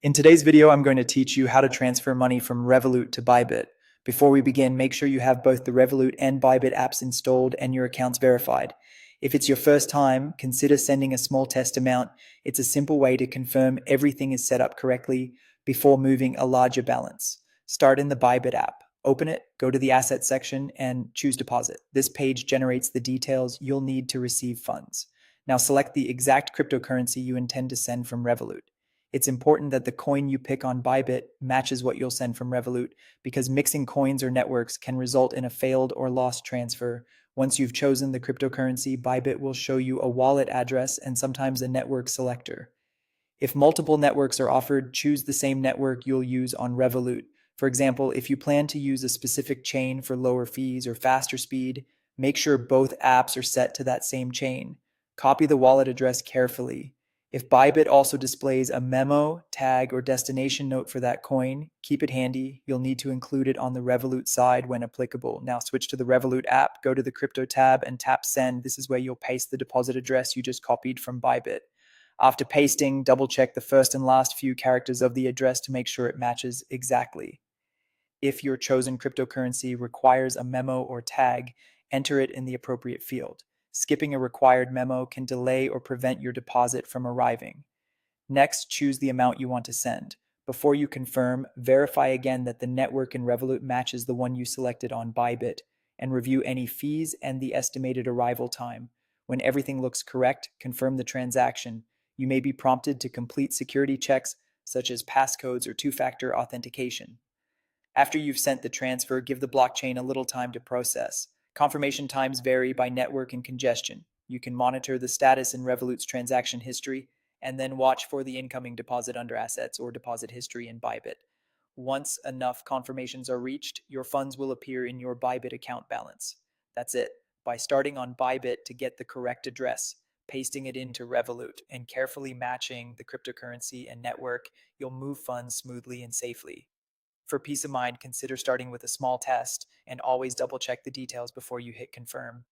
In today's video, I'm going to teach you how to transfer money from Revolut to Bybit. Before we begin, make sure you have both the Revolut and Bybit apps installed and your accounts verified. If it's your first time, consider sending a small test amount. It's a simple way to confirm everything is set up correctly before moving a larger balance. Start in the Bybit app. Open it, go to the Assets section, and choose Deposit. This page generates the details you'll need to receive funds. Now select the exact cryptocurrency you intend to send from Revolut. It's important that the coin you pick on Bybit matches what you'll send from Revolut because mixing coins or networks can result in a failed or lost transfer. Once you've chosen the cryptocurrency, Bybit will show you a wallet address and sometimes a network selector. If multiple networks are offered, choose the same network you'll use on Revolut. For example, if you plan to use a specific chain for lower fees or faster speed, make sure both apps are set to that same chain. Copy the wallet address carefully. If Bybit also displays a memo, tag, or destination note for that coin, keep it handy. You'll need to include it on the Revolut side when applicable. Now switch to the Revolut app, go to the crypto tab, and tap send. This is where you'll paste the deposit address you just copied from Bybit. After pasting, double check the first and last few characters of the address to make sure it matches exactly. If your chosen cryptocurrency requires a memo or tag, enter it in the appropriate field. Skipping a required memo can delay or prevent your deposit from arriving. Next, choose the amount you want to send. Before you confirm, verify again that the network in Revolut matches the one you selected on Bybit, and review any fees and the estimated arrival time. When everything looks correct, confirm the transaction. You may be prompted to complete security checks such as passcodes or two-factor authentication. After you've sent the transfer, give the blockchain a little time to process. Confirmation times vary by network and congestion. You can monitor the status in Revolut's transaction history and then watch for the incoming deposit under assets or deposit history in Bybit. Once enough confirmations are reached, your funds will appear in your Bybit account balance. That's it. By starting on Bybit to get the correct address, pasting it into Revolut, and carefully matching the cryptocurrency and network, you'll move funds smoothly and safely. For peace of mind, consider starting with a small test and always double check the details before you hit confirm.